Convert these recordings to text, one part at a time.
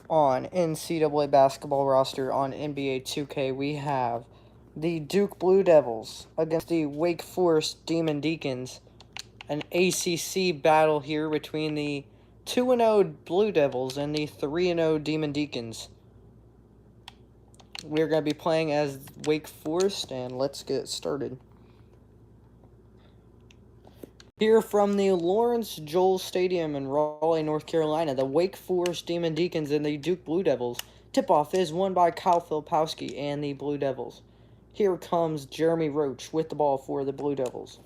On NCAA basketball roster on NBA 2K, we have the Duke Blue Devils against the Wake Forest Demon Deacons. An ACC battle here between the 2-0 Blue Devils and the 3-0 Demon Deacons. We're going to be playing as Wake Forest, and let's get started. Here from the Lawrence Joel Stadium in Raleigh, North Carolina, the Wake Forest Demon Deacons and the Duke Blue Devils. Tip-off is won by Kyle Filipowski and the Blue Devils. Here comes Jeremy Roach with the ball for the Blue Devils.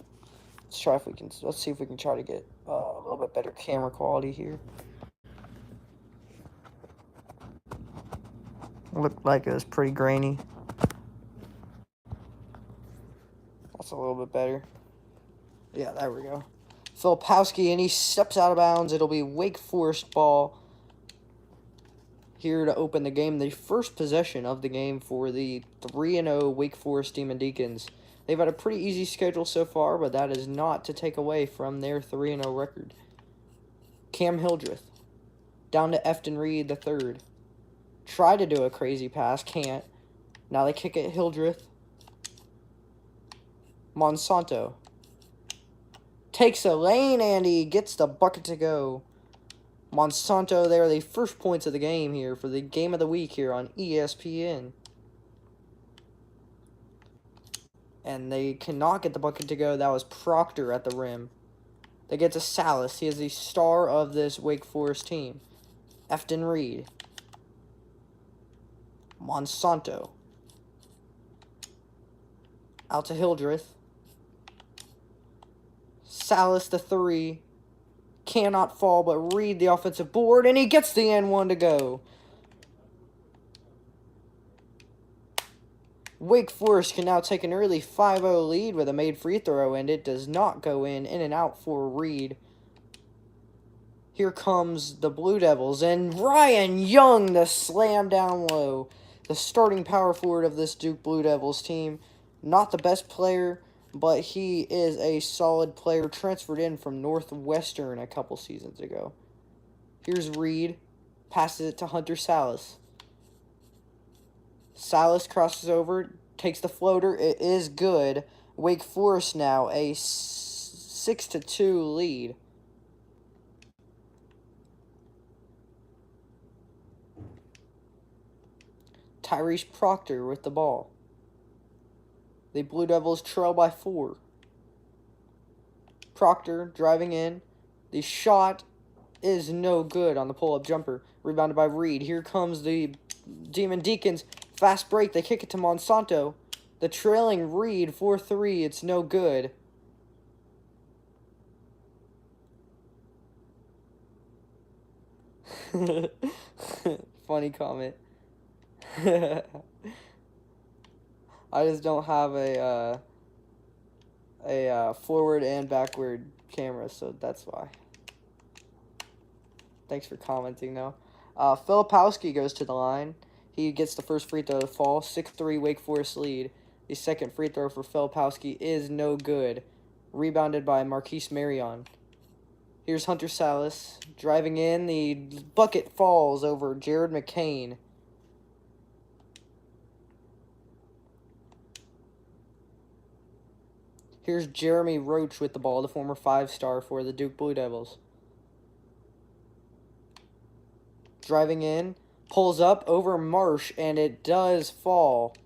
Let's see if we can try to get a little bit better camera quality here. Looked like it was pretty grainy. That's a little bit better. Yeah, there we go. Filipowski, and he steps out of bounds. It'll be Wake Forest ball here to open the game. The first possession of the game for the 3-0 Wake Forest Demon Deacons. They've had a pretty easy schedule so far, but that is not to take away from their 3-0 record. Cam Hildreth down to Efton Reed III. Try to do a crazy pass, can't. Now they kick it Hildreth. Monsanto takes a lane, and he gets the bucket to go. Monsanto there, the first points of the game here for the game of the week here on ESPN. And they cannot get the bucket to go. That was Proctor at the rim. They get to Salas. He is the star of this Wake Forest team. Efton Reed. Monsanto. Out to Hildreth. Salas the three. Cannot fall, but Reed the offensive board, and he gets the N1 to go. Wake Forest can now take an early 5-0 lead with a made free throw, and it does not go in and out for Reed. Here comes the Blue Devils, and Ryan Young, the slam down low. The starting power forward of this Duke Blue Devils team. Not the best player, but he is a solid player, transferred in from Northwestern a couple seasons ago. Here's Reed. Passes it to Hunter Salas. Salas crosses over, takes the floater. It is good. Wake Forest now a 6-2 lead. Tyrese Proctor with the ball. The Blue Devils trail by 4. Proctor driving in. The shot is no good on the pull-up jumper. Rebounded by Reed. Here comes the Demon Deacons. Fast break. They kick it to Monsanto. The trailing Reed 4-3. It's no good. Funny comment. I just don't have a forward and backward camera, so that's why. Thanks for commenting, though. Filipowski goes to the line. He gets the first free throw to fall. 6-3 Wake Forest lead. The second free throw for Filipowski is no good. Rebounded by Marquise Marion. Here's Hunter Salas driving in. The bucket falls over Jared McCain. Here's Jeremy Roach with the ball, the former 5-star for the Duke Blue Devils. Driving in, pulls up over Marsh, and it does fall.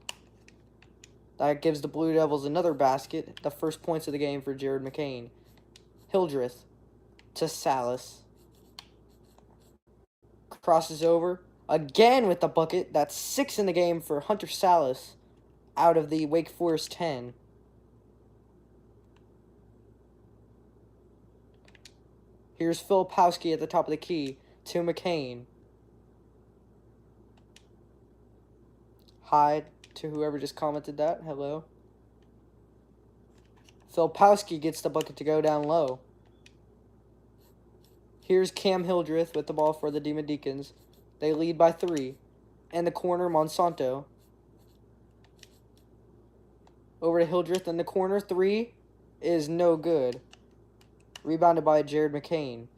That gives the Blue Devils another basket, the first points of the game for Jared McCain. Hildreth to Salas. Crosses over, again with the bucket. That's 6 in the game for Hunter Salas out of the Wake Forest 10. Here's Filipowski at the top of the key to McCain. Hi to whoever just commented that. Hello. Filipowski gets the bucket to go down low. Here's Cam Hildreth with the ball for the Demon Deacons. They lead by 3. In the corner, Monsanto. Over to Hildreth in the corner. 3 is no good. Rebounded by Jared McCain.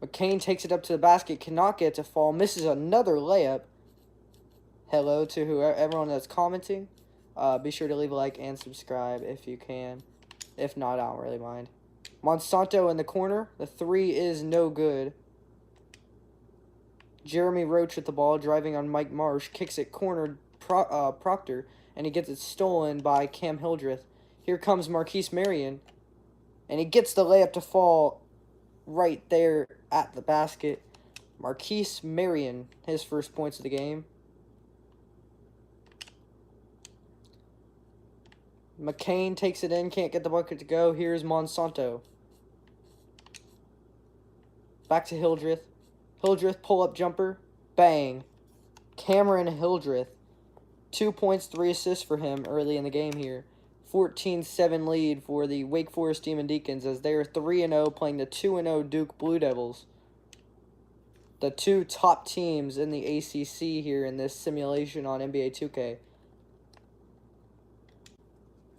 McCain takes it up to the basket, cannot get it to fall, misses another layup. Hello to everyone that's commenting. Be sure to leave a like and subscribe if you can. If not, I don't really mind. Monsanto in the corner. The three is no good. Jeremy Roach with the ball, driving on Mike Marsh. Kicks it cornered Proctor, and he gets it stolen by Cam Hildreth. Here comes Marquise Marion, and he gets the layup to fall right there at the basket. Marquise Marion, his first points of the game. McCain takes it in, can't get the bucket to go. Here's Monsanto. Back to Hildreth. Hildreth pull-up jumper. Bang. Cameron Hildreth. 2 points, 3 assists for him early in the game here. 14-7 lead for the Wake Forest Demon Deacons as they are 3-0 playing the 2-0 Duke Blue Devils. The two top teams in the ACC here in this simulation on NBA 2K.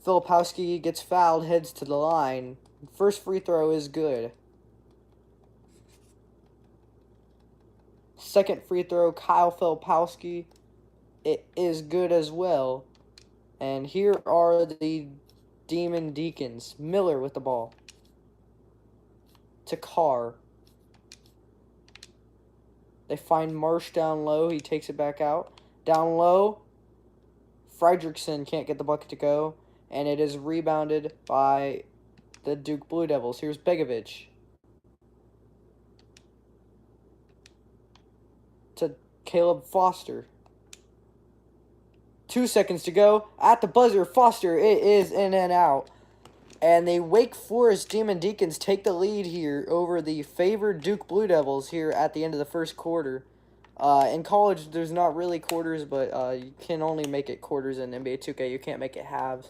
Filipowski gets fouled, heads to the line. First free throw is good. Second free throw, Kyle Filipowski. It is good as well. And here are the Demon Deacons. Miller with the ball. To Carr. They find Marsh down low. He takes it back out. Down low. Fredrickson can't get the bucket to go. And it is rebounded by the Duke Blue Devils. Here's Begovic. To Caleb Foster. 2 seconds to go. At the buzzer, Foster. It is in and out. And the Wake Forest Demon Deacons take the lead here over the favored Duke Blue Devils here at the end of the first quarter. In college, there's not really quarters, but you can only make it quarters in NBA 2K. You can't make it halves.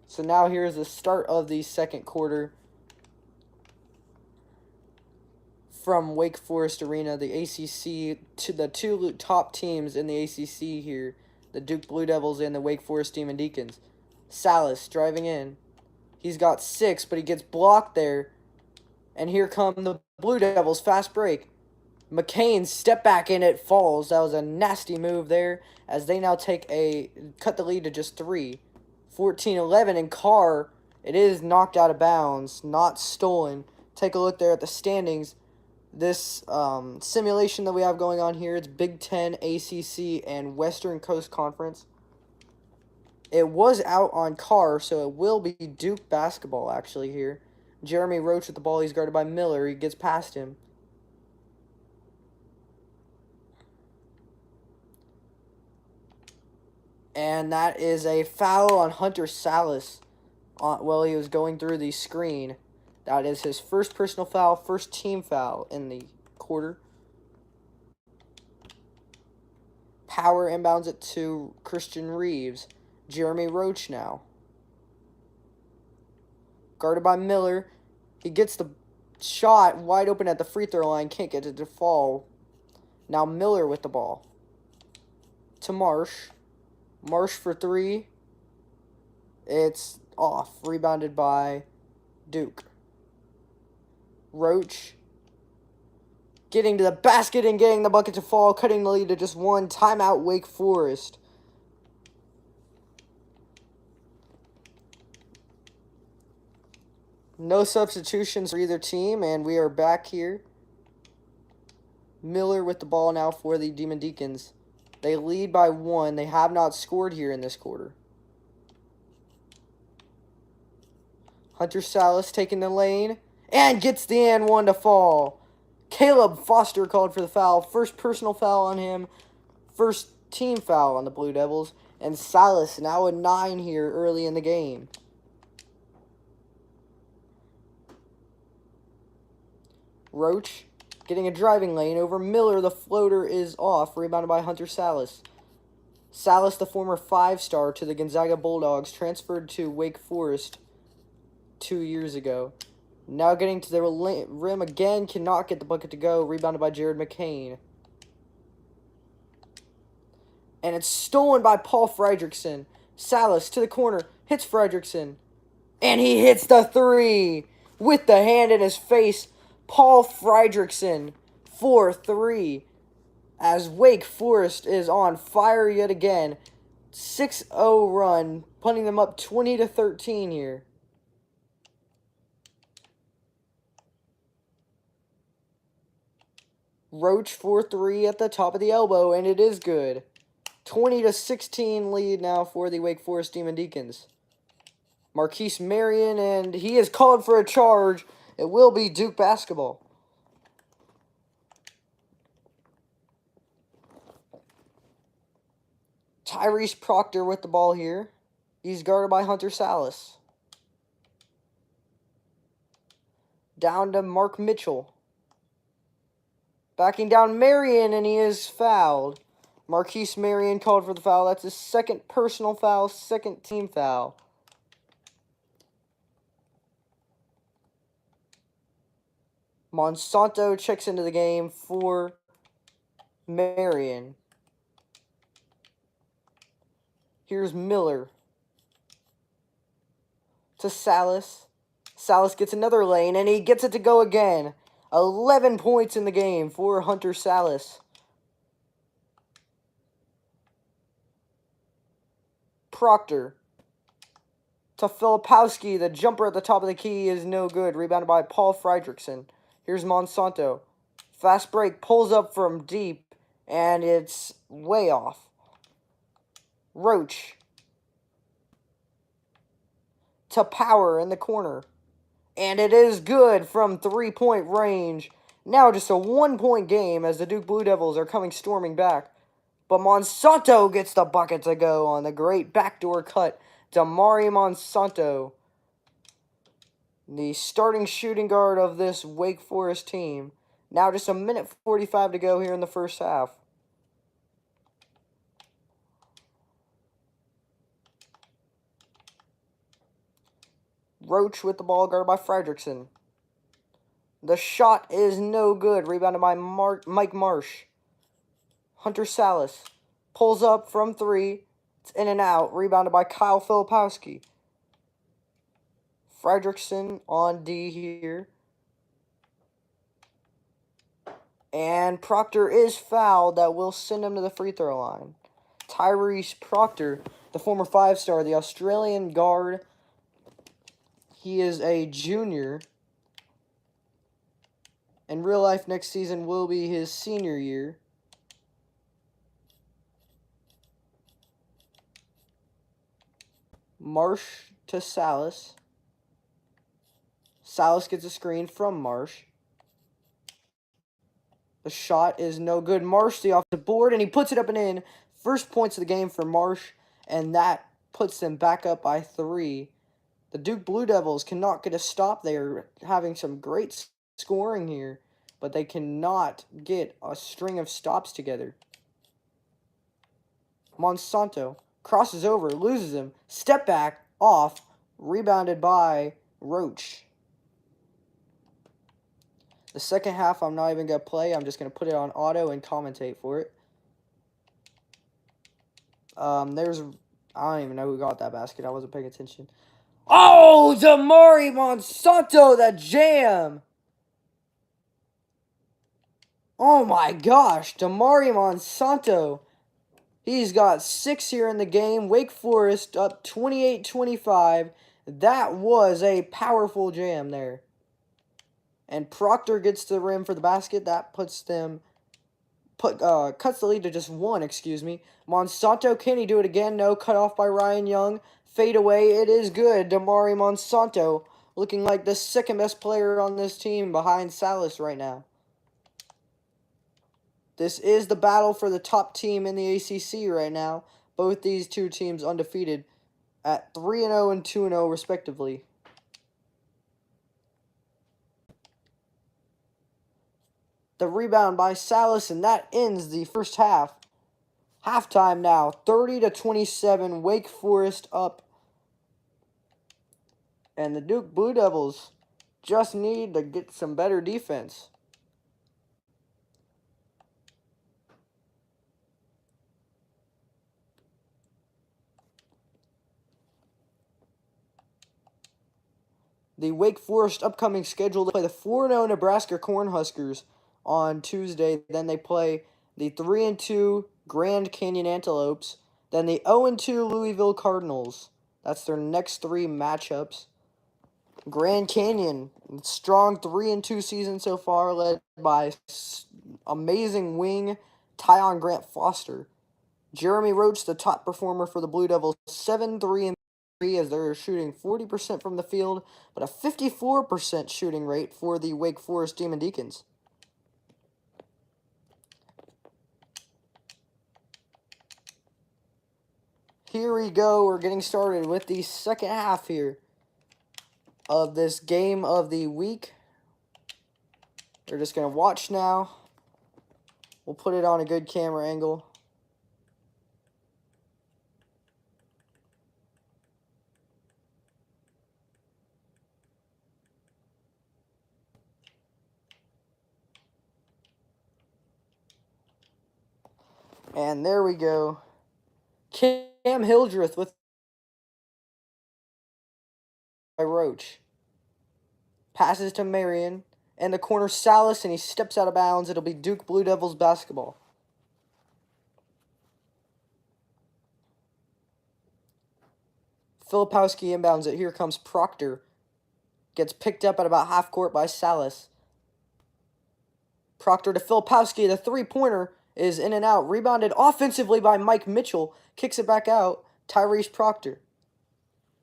So now here's the start of the second quarter from Wake Forest Arena, the ACC, to the two top teams in the ACC here, the Duke Blue Devils and the Wake Forest Demon Deacons. Salas driving in. He's got 6, but he gets blocked there. And here come the Blue Devils, fast break. McCain step back and it falls. That was a nasty move there as they now cut the lead to just 3. 14-11, and Carr, it is knocked out of bounds, not stolen. Take a look there at the standings. This simulation that we have going on here, it's Big Ten, ACC, and Western Coast Conference. It was out on Carr, so it will be Duke basketball actually here. Jeremy Roach with the ball. He's guarded by Miller. He gets past him. And that is a foul on Hunter Salas while he was going through the screen. That is his first personal foul, first team foul in the quarter. Power inbounds it to Christian Reeves. Jeremy Roach now. Guarded by Miller. He gets the shot wide open at the free throw line. Can't get it to fall. Now Miller with the ball. To Marsh. Marsh for 3. It's off. Rebounded by Duke. Roach. Getting to the basket and getting the bucket to fall. Cutting the lead to just 1. Timeout Wake Forest. No substitutions for either team, and we are back here. Miller with the ball now for the Demon Deacons. They lead by 1. They have not scored here in this quarter. Hunter Salas taking the lane and gets the and 1 to fall. Caleb Foster called for the foul. First personal foul on him. First team foul on the Blue Devils. And Salas now at 9 here early in the game. Roach getting a driving lane over Miller. The floater is off. Rebounded by Hunter Salas. Salas, the former 5-star to the Gonzaga Bulldogs, transferred to Wake Forest 2 years ago. Now getting to the rim again. Cannot get the bucket to go. Rebounded by Jared McCain. And it's stolen by Paul Fredrickson. Salas to the corner. Hits Fredrickson. And he hits the 3 with the hand in his face. Paul Friedrichsen for 3. As Wake Forest is on fire yet again. 6-0 run, putting them up 20-13 here. Roach for 3 at the top of the elbow, and it is good. 20-16 lead now for the Wake Forest Demon Deacons. Marquise Marion, and he is called for a charge. It will be Duke basketball. Tyrese Proctor with the ball here. He's guarded by Hunter Salas. Down to Mark Mitchell. Backing down Marion, and he is fouled. Marquise Marion called for the foul. That's his second personal foul, second team foul. Monsanto checks into the game for Marion. Here's Miller. To Salas. Salas gets another lane, and he gets it to go again. 11 points in the game for Hunter Salas. Proctor. To Filipowski. The jumper at the top of the key is no good. Rebounded by Paul Friedrichsen. Here's Monsanto. Fast break. Pulls up from deep, and it's way off. Roach. To Power in the corner. And it is good from 3-point range. Now just a 1-point game as the Duke Blue Devils are coming storming back. But Monsanto gets the bucket to go on the great backdoor cut. Damari Monsanto, the starting shooting guard of this Wake Forest team. Now just a minute 45 to go here in the first half. Roach with the ball, guarded by Friedrichsen. The shot is no good. Rebounded by Mike Marsh. Hunter Salas pulls up from 3. It's in and out. Rebounded by Kyle Filipowski. Friedrichsen on D here. And Proctor is fouled. That will send him to the free throw line. Tyrese Proctor, the former 5-star, the Australian guard. He is a junior. In real life, next season will be his senior year. Marsh to Salas. Salas gets a screen from Marsh. The shot is no good. Marsh the off the board, and he puts it up and in. First points of the game for Marsh, and that puts them back up by 3. The Duke Blue Devils cannot get a stop. They are having some great scoring here, but they cannot get a string of stops together. Monsanto crosses over, loses him. Step back, off, rebounded by Roach. The second half, I'm not even going to play. I'm just going to put it on auto and commentate for it. I don't even know who got that basket. I wasn't paying attention. Oh, Damari Monsanto, that jam. Oh my gosh, Damari Monsanto. He's got 6 here in the game. Wake Forest up 28-25. That was a powerful jam there. And Proctor gets to the rim for the basket. That puts them, cuts the lead to just 1, excuse me. Monsanto, can he do it again? No, cut off by Ryan Young. Fade away, it is good. Damari Monsanto looking like the second best player on this team behind Salas right now. This is the battle for the top team in the ACC right now. Both these two teams undefeated at 3-0 and 2-0 respectively. The rebound by Salas, and that ends the first half. Halftime now, 30-27, Wake Forest up. And the Duke Blue Devils just need to get some better defense. The Wake Forest upcoming schedule, they play the 4-0 Nebraska Cornhuskers on Tuesday. Then they play the 3-2 Grand Canyon Antelopes. Then the 0-2 Louisville Cardinals. That's their next 3 matchups. Grand Canyon, strong 3-2 season so far, led by amazing wing Tyon Grant Foster. Jeremy Roach, the top performer for the Blue Devils, 7-3 as they're shooting 40% from the field, but a 54% shooting rate for the Wake Forest Demon Deacons. Here we go. We're getting started with the second half here of this game of the week. We're just going to watch now. We'll put it on a good camera angle. And there we go. Cam Hildreth with Roach. Passes to Marion. And the corner Salas, and he steps out of bounds. It'll be Duke Blue Devils basketball. Filipowski inbounds it. Here comes Proctor. Gets picked up at about half court by Salas. Proctor to Filipowski. The three-pointer is in and out. Rebounded offensively by Mike Mitchell. Kicks it back out. Tyrese Proctor.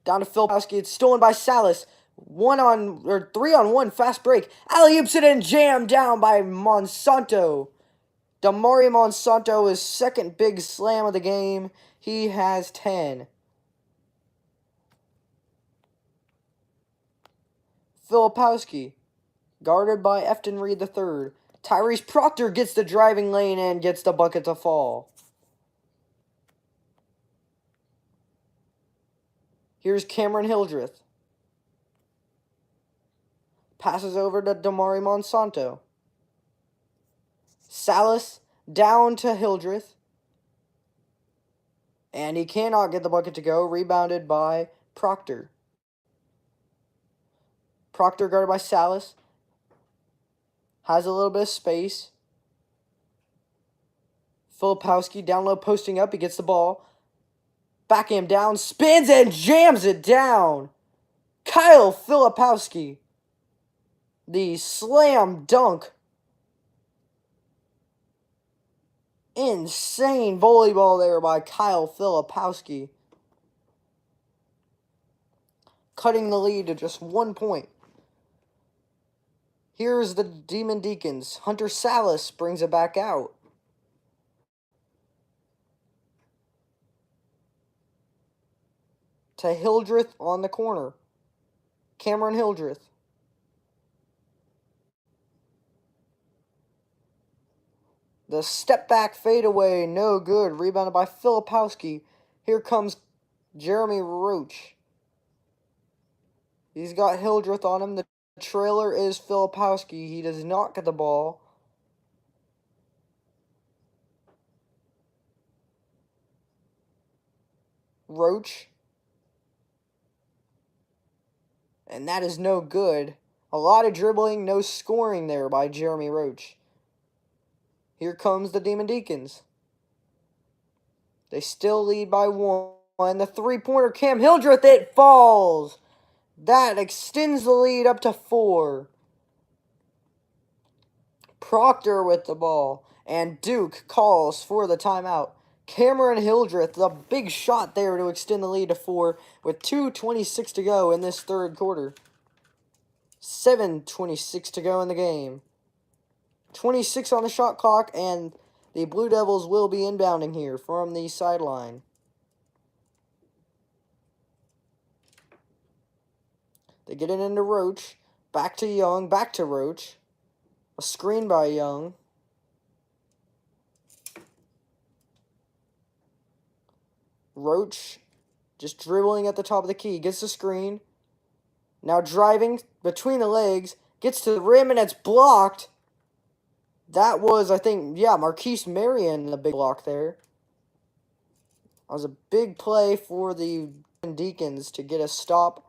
Down to Filipowski. It's stolen by Salas. 3-on-1 fast break. Alley-oops it and jammed down by Monsanto. Damari Monsanto, his second big slam of the game. He has 10. Filipowski, guarded by Efton Reed III. Tyrese Proctor gets the driving lane and gets the bucket to fall. Here's Cameron Hildreth. Passes over to Damari Monsanto. Salas down to Hildreth. And he cannot get the bucket to go. Rebounded by Proctor. Proctor guarded by Salas. Has a little bit of space. Filipowski down low posting up. He gets the ball. Backhand down. Spins and jams it down. Kyle Filipowski. The slam dunk. Insane volleyball there by Kyle Filipowski. Cutting the lead to just 1 point. Here's the Demon Deacons. Hunter Salas brings it back out. To Hildreth on the corner. Cameron Hildreth. The step back fadeaway, no good. Rebounded by Filipowski. Here comes Jeremy Roach. He's got Hildreth on him. The trailer is Filipowski. He does not get the ball. Roach. And that is no good. A lot of dribbling, no scoring there by Jeremy Roach. Here comes the Demon Deacons. They still lead by 1. The three-pointer, Cam Hildreth, it falls. That extends the lead up to 4. Proctor with the ball. And Duke calls for the timeout. Cameron Hildreth, the big shot there to extend the lead to 4 with 2:26 to go in this third quarter. 7:26 to go in the game. 26 on the shot clock, and the Blue Devils will be inbounding here from the sideline. They get it into Roach. Back to Young. Back to Roach. A screen by Young. Roach just dribbling at the top of the key. Gets the screen. Now driving between the legs. Gets to the rim, and it's blocked. That was, I think, Marquise Marion, the big block there. That was a big play for the Deacons to get a stop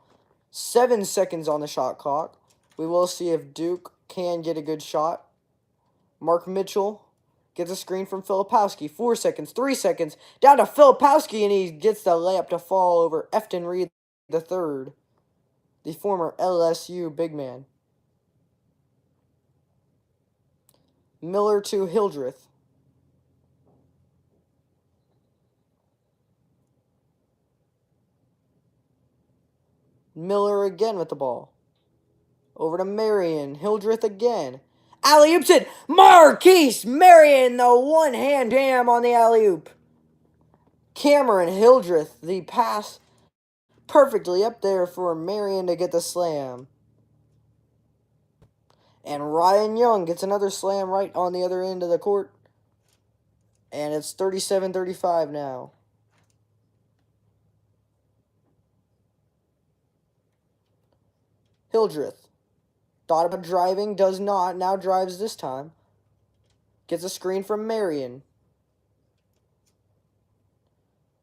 7 seconds on the shot clock. We will see if Duke can get a good shot. Mark Mitchell gets a screen from Filipowski. 4 seconds, 3 seconds. Down to Filipowski, and he gets the layup to fall over Efton Reed III, the former LSU big man. Miller to Hildreth. Miller again with the ball. Over to Marion. Hildreth again. Alley-oops it. Marquise Marion, the one-hand jam on the alley-oop. Cameron Hildreth, the pass perfectly up there for Marion to get the slam. And Ryan Young gets another slam right on the other end of the court. And it's 37-35 now. Hildreth. Thought about driving, does not. Now drives this time. Gets a screen from Marion.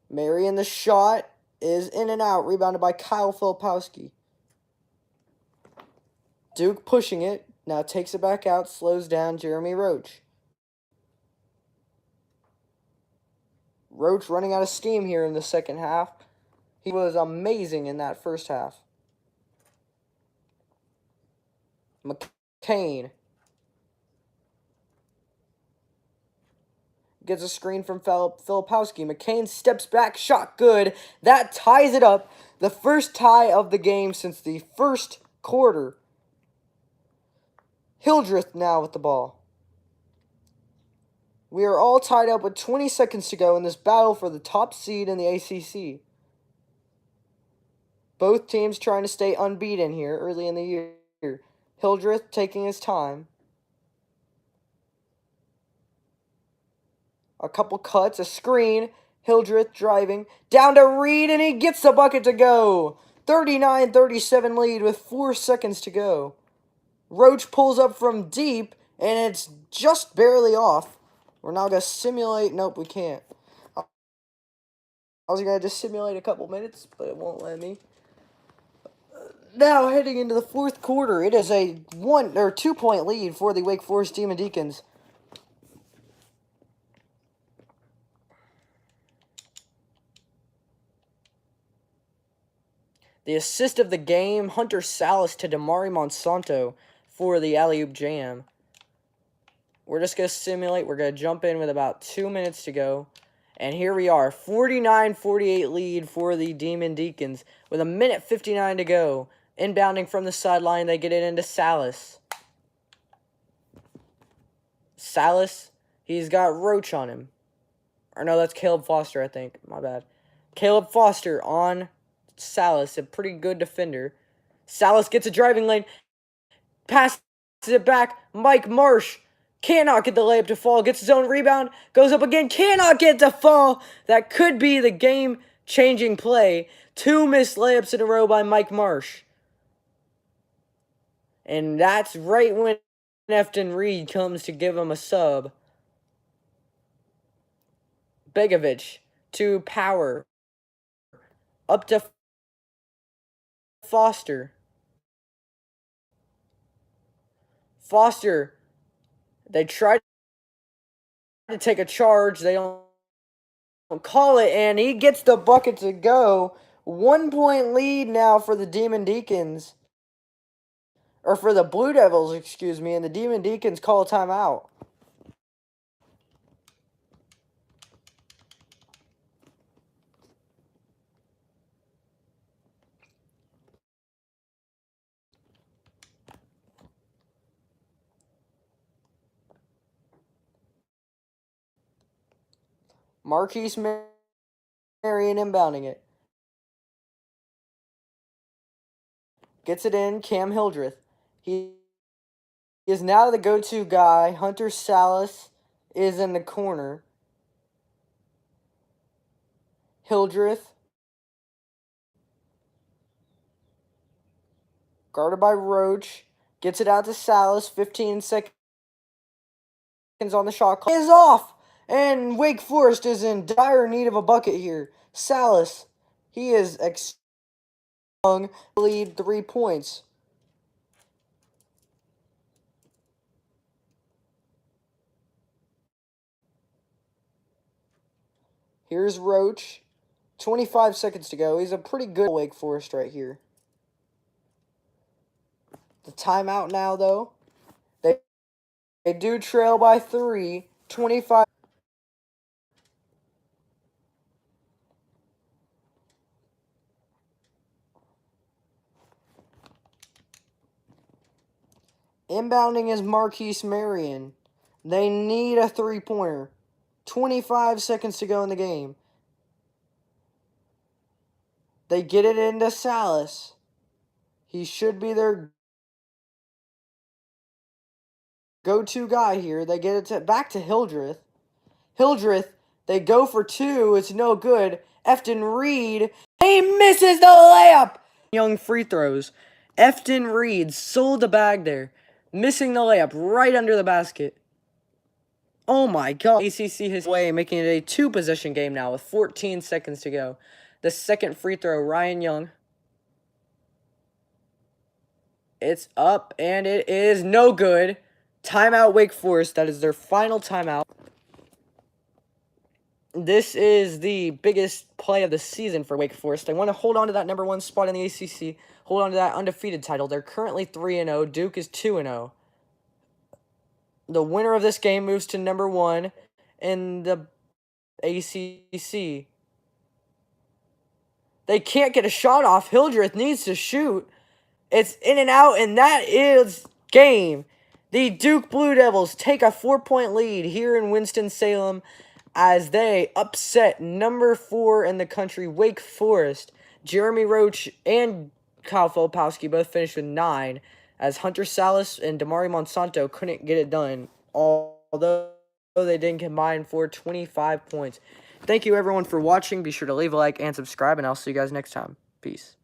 Marion, the shot is in and out. Rebounded by Kyle Filipowski. Duke pushing it. Now takes it back out. Slows down Jeremy Roach. Roach running out of steam here in the second half. He was amazing in that first half. McCain gets a screen from Filipowski. McCain steps back. Shot good. That ties it up. The first tie of the game since the first quarter. Hildreth now with the ball. We are all tied up with 20 seconds to go in this battle for the top seed in the ACC. Both teams trying to stay unbeaten here early in the year. Hildreth taking his time. A couple cuts, a screen. Hildreth driving. Down to Reed, and he gets the bucket to go. 39-37 lead with 4 seconds to go. Roach pulls up from deep, and it's just barely off. We're now going to simulate. Nope, we can't. I was going to just simulate a couple minutes, but it won't let me. Now heading into the fourth quarter, it is a 1 or 2 point lead for the Wake Forest Demon Deacons. The assist of the game, Hunter Salas to Damari Monsanto for the alley-oop jam. We're just going to simulate. We're going to jump in with about 2 minutes to go. And here we are, 49-48 lead for the Demon Deacons with 1:59 to go. Inbounding from the sideline, they get it into Salas. Salas, he's got Roach on him. Or no, that's Caleb Foster, I think. My bad. Caleb Foster on Salas, a pretty good defender. Salas gets a driving lane. Passes it back. Mike Marsh cannot get the layup to fall. Gets his own rebound. Goes up again. Cannot get to fall. That could be the game-changing play. 2 missed layups in a row by Mike Marsh. And that's right when Efton Reed comes to give him a sub. Begovic to Power. Up to Foster. Foster. They tried to take a charge. They don't call it, and he gets the bucket to go. 1 point lead now for the Demon Deacons. Or for the Blue Devils, excuse me, and the Demon Deacons call a timeout. Marquise Marion inbounding it. Gets it in, Cam Hildreth. He is now the go-to guy. Hunter Salas is in the corner. Hildreth. Guarded by Roach. Gets it out to Salas. 15 seconds on the shot clock. Is off! And Wake Forest is in dire need of a bucket here. Salas, he is lead 3 points. Here's Roach. 25 seconds to go. He's a pretty good Wake Forest right here. The timeout now, though. They do trail by 3. 25. Inbounding is Marquise Marion. They need a 3-pointer. 25 seconds to go in the game. They get it into Salas. He should be their go-to guy here. They get it back to Hildreth. They go for 2. It's no good. Efton Reed. He misses the layup. Young free throws. Efton Reed sold the bag there. Missing the layup right under the basket. Oh my god. ACC his way, making it a 2-possession game now with 14 seconds to go. The second free throw, Ryan Young. It's up, and it is no good. Timeout Wake Forest. That is their final timeout. This is the biggest play of the season for Wake Forest. They want to hold on to that number 1 spot in the ACC. Hold on to that undefeated title. They're currently 3-0. Duke is 2-0. The winner of this game moves to number 1 in the ACC. They can't get a shot off. Hildreth needs to shoot. It's in and out, and that is game. The Duke Blue Devils take a 4-point lead here in Winston-Salem as they upset number 4 in the country, Wake Forest. Jeremy Roach and Kyle Filipowski both finished with 9, as Hunter Salas and Damari Monsanto couldn't get it done, although they did combine for 25 points. Thank you, everyone, for watching. Be sure to leave a like and subscribe, and I'll see you guys next time. Peace.